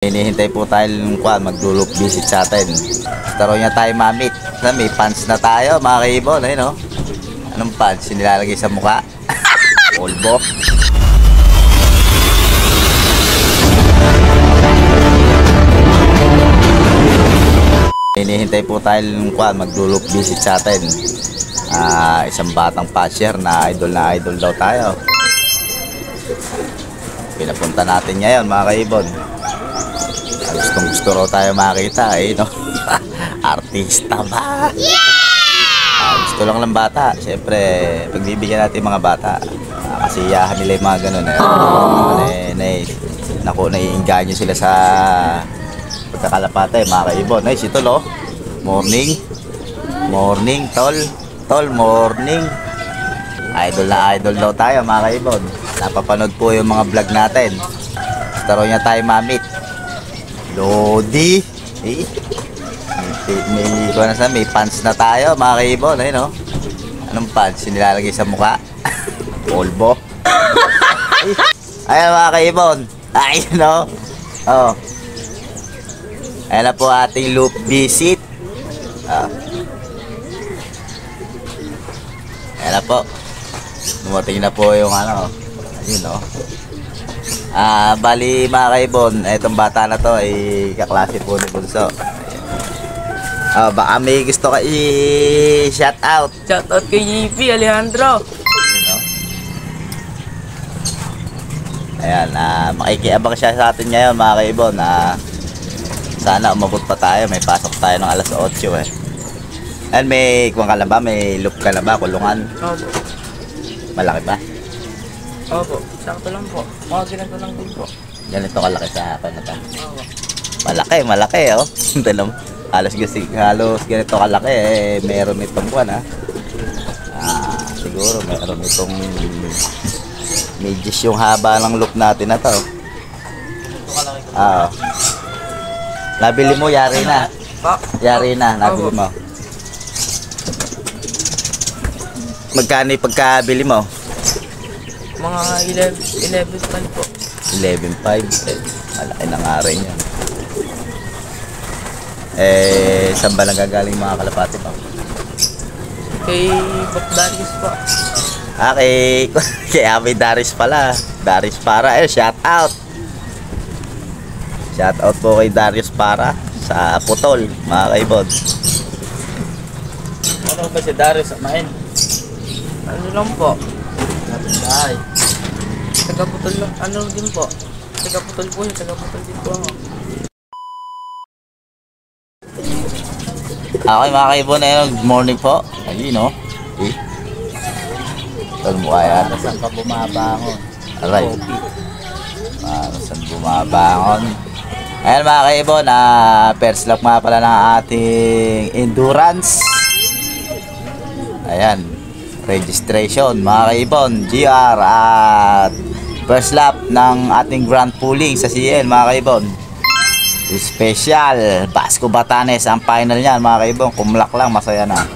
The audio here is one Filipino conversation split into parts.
Hinihintay po tayo ng mag-loop visit sa atin. Taro niya tayo mamit. May pants na tayo mga kaibon. Ayun, no? Anong pants? Nilalagay sa mukha? Polvo. Hinihintay po tayo ng mag-loop visit sa atin. Isang batang passer na idol daw tayo. Pinapunta natin ngayon mga kaibon. Gusto raw tayo makita no? Artista ba? Gusto lang ng bata. Siyempre, pagbibigyan natin mga bata. Kasiyahan nila yung mga ganun naiinganyo sila sa pagkakalapate mga kaibon. Ito lo. Morning tol, morning. Idol daw tayo mga kaibon. Napapanood po yung mga vlog natin. Taro niya tayo mamit. Lodi. May pants na tayo mga kaibon. Ayun, no? Anong pants? Nilalagay sa mukha? Polvo. Ayun mga kaibon. Ayun, no? Oh. Ayan na po ating loop visit. Ayan na po. Dumating na po yung ano. Ayun, no? Bali mga kaibon, itong bata na to ay kaklase po ni Bunso. Baka may gusto ka i-shout out. Shout out kay JP Alejandro. Ayan, makikiabang siya sa atin ngayon mga kaibon. Sana umabot pa tayo, may pasok tayo ng alas 8 eh. And may kuwang ka na ba? May loop ka na ba? Kulungan? Opo. Malaki ba? Opo, sakto lang po. Mga ganito lang din po. Ganito kalaki sa akin na to. Opo. Malaki oh. Halos ganito kalaki meron itong buwan siguro meron itong medyo yung haba ng loop natin na to. Nabili mo, yari na. Nabili mo. Magkano yung pagkabili mo? Mga 11.5 po. 11.5. Malaki na nga rin yan. Saan ba nagagaling mga kalapati mo? Kay Bob Darius po. Kay Ami Darius pala. Darius para. Shout out. Shout out po kay Darius para sa Putol mga kaibon. Ano ba si Darius Amain? Ano lang po? Ay. Taga-Putol lang. Ano din po? Taga-Putol po yun. Taga-Putol din po ako. Okay mga kaibon, good morning po. Ayun, no? Ito mo kaya. Saan ka bumabangon? Aray. Saan bumabangon? Ayan mga kaibon, first lap nga pala ng ating endurance. Ayan. Registration mga kaibon, GR at first lap ng ating grand pooling sa CN mga kaibon. Special Basco Batanes ang final niyan mga kaibon. Kumlak lang, masaya na.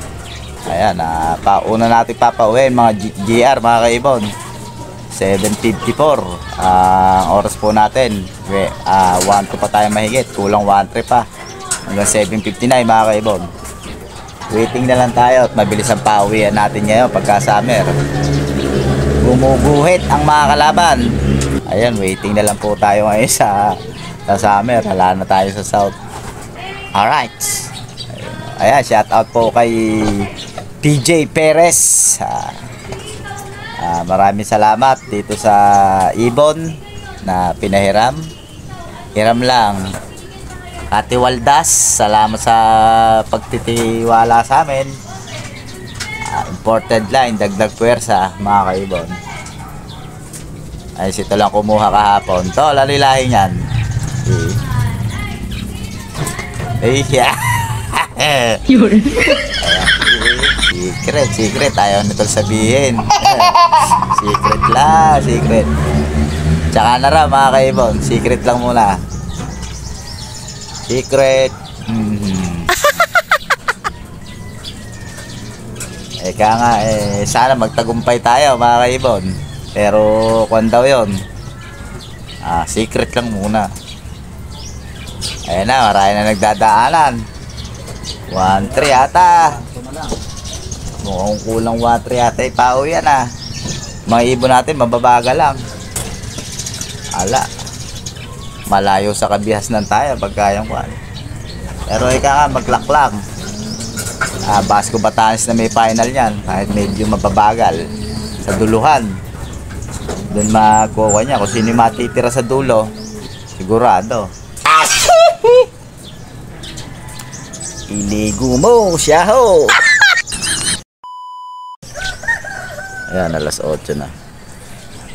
Ayan, pauna natin papauwiin mga GR mga kaibon. 7:54 ang oras po natin. 1-2 pa tayo mahigit, kulang 1-3 pa hanggang 7:59 mga kaibon. Waiting na lang tayo at mabilis ang pauwian natin ngayon pagka summer. Gumuguhit ang mga kalaban. Ayan, waiting na lang po tayo ngayon sa summer. Hala na tayo sa south. Alright. Ayan, shout out po kay TJ Perez. Maraming salamat dito sa ibon na pinahiram. Hiram lang. Ate Waldas, salamat sa pagtitiwala sa amin. Imported line, dagdag puwersa mga kaibon. Ay, ito lang kumuha kahapon. To, lalilahin yan. Yeah. Secret. Ayaw nito sabihin. Secret. Tsaka na rin mga kaibon. Secret lang muna. Secret. Eka nga, sana magtagumpay tayo mga kaibon. Pero kung daw yun, secret lang muna. Ayan na, marami na nagdadaanan. 1-3 ata. Mukhang kulang 1-3 ata. Pao yan ah. Mga ibon natin, mababaga lang. Ala. Malayo sa kabihasnan tayo pagkayang kuhan. Pero ika nga, mag-lock lang. Basco Batanes na may final yan. Kahit medyo mababagal. Sa duluhan. Doon magkuha niya. Kung sino yung matitira sa dulo, sigurado. Iligo mo siya ho. Ayan, alas 8 na.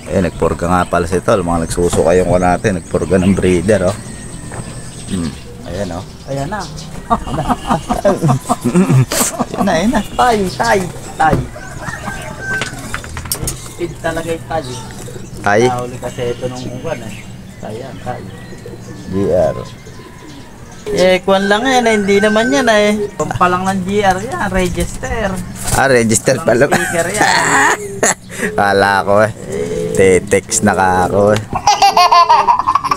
Ayan, nagpurga nga pala si Tol. Mga nagsusuka yung ko natin. Nagpurga ng breeder, oh. Ayan, oh. Ayan na. Ayan na. Tay. Speed talaga yung tay. Tay. Nahuli kasi ito nung uwan eh. Tay. GR. Kwan lang yan eh. Hindi naman yan eh. Pampalang ng GR yan. Register. Register pala. Sticker yan. Kala ko eh. Te-text na ka ako eh.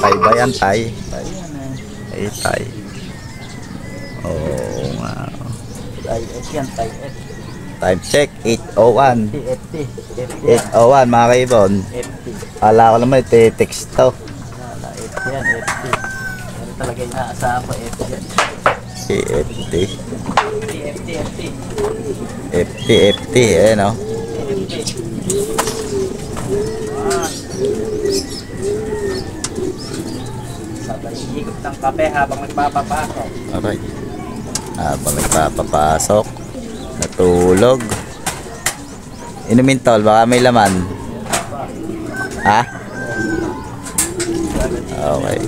Tay ba yan, tay? Tay yan eh. Ay, tay. Oo nga. Tay F yan. Tay F. Time check, 8:01. FT. 8:01 mga kaibon. FT. Kala ko naman te-text to. Wala. FT yan. FT. Pero talaga inaasahan ko FT yan. FT. FT. FT. Ayan o. Sabay ikot ng kape habang nagpapapasok. Alright. Habang nagpapapasok. Natulog. Inumin tol, baka may laman. Ha? Okay.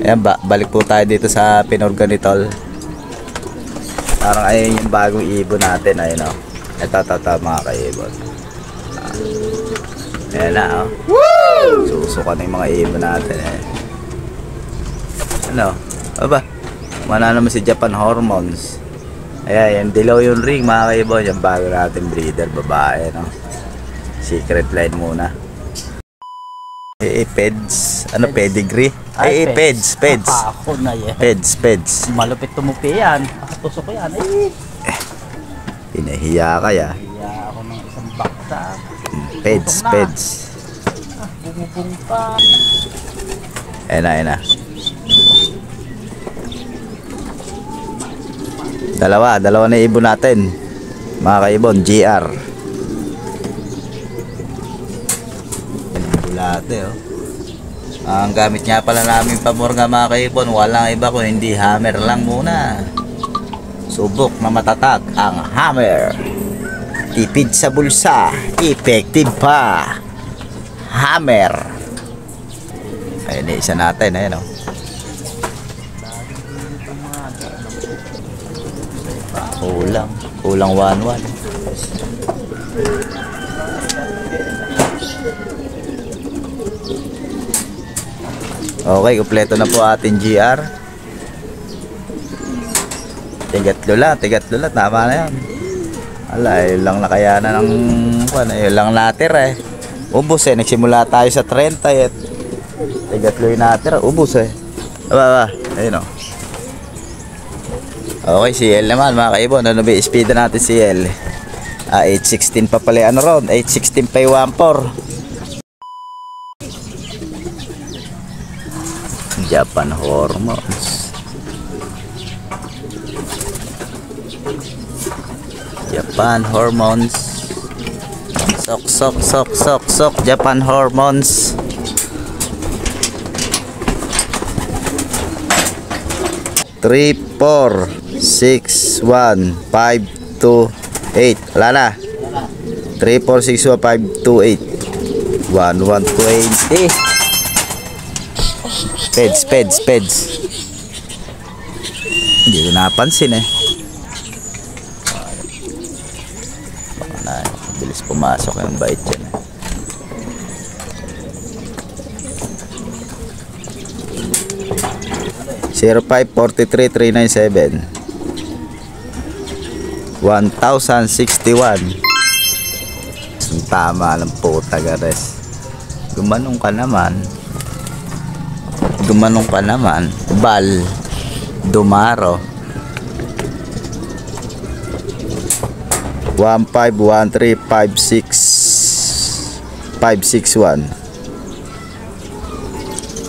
Ayan, balik po tayo dito sa pinurga ni Tol. Parang ayun yung bagong ibon natin. Ayun o. Ito mga kaibon. Ayan na o. Susuka na yung mga ibon natin eh. Ano? Aba? Mana naman si Japan Hormones. Ayan, dilaw yung ring mga kaibon. Yung bago natin breeder, babae no. Secret line muna. Peds. Ano, pedigree? Peds. Ako na yan. Peds. Malupit tumupi yan. Tusok ko yan eh. Pinahiya kaya. Kaya ako ng isang baksa. Peds. Bumubong pa. Ayan na. Dalawa na ibon natin. Mga kaibon, GR. Bulate oh. Ang gamit nga pala namin pamurga mga kaibon, walang iba kung hindi hammer lang muna. Subok na matatag ang hammer. Tipid sa bulsa, effective pa. Hammer. Ayun, isa natin, ayun oh. Kulang 1-1. Okay, kumpleto na po ating GR. Tigatlo lang, tama na yan. Ala, yun lang nakayanan ng yun lang natira eh. Ubus eh, nagsimula tayo sa 30 eh. Tigatlo yung natira, ubus eh. Aba, ayun o. Okay, CL naman mga kaibon. Ano ba yung speed natin CL? 816 pa pala ano round. 816 pa yung 1.4. Japan Hormones. Japan Hormones. Sok. Japan Hormones. Three, 4, 6, 1, 5, 2, 8. Wala na. 3, 4, 6, 1, 5, 2, 8. 1, 1, 20. Peds. Hindi ko napansin eh. Baka na, bilis pumasok yung bait dyan eh. Zero 543-397 1,061. Tama ng puta gares. Gumanong ka naman. gumanong ka naman. Bal Dumaro. 151356 561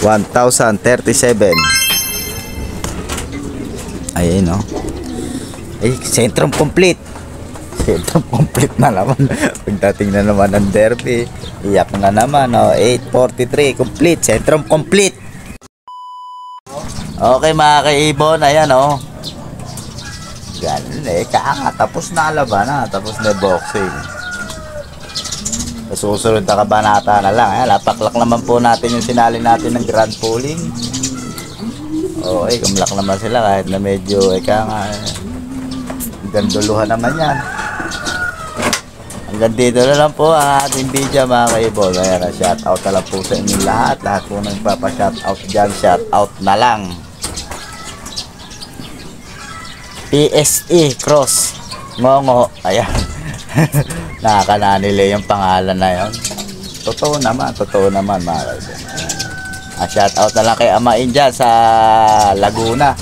1037. Ayun, no? Ay, Sentrum complete. Sentrum complete na naman. Pagdating na naman ng derby, iyak na naman, no? 843 complete. Sentrum complete. Okay, mga kaibon, ayan, no? Ganun eh, tapos na laban, ha? Tapos na boxing. Susunod na kabanata na lang, eh. Lapaklak naman po natin yung sinali natin ng grand pooling. Okay, kumlak naman sila kahit na medyo ganduluhan naman yan. Hanggang dito na lang po ang ating video, mga kaibon. Kaya shout out na lang po sa inyo lahat. Lahat po nagpapa-shout out dyan, shout out na lang. PSE Cross Ngongo. Ayan. Nakakananili yung pangalan na yun. Totoo naman mga kaibon. Shout out na lang kay Amain dyan sa Laguna.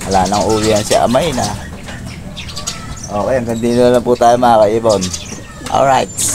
Wala nang uwihan si Amain, ha. Okay, hanggang dito na lang po tayo, mga kaibon. Alright.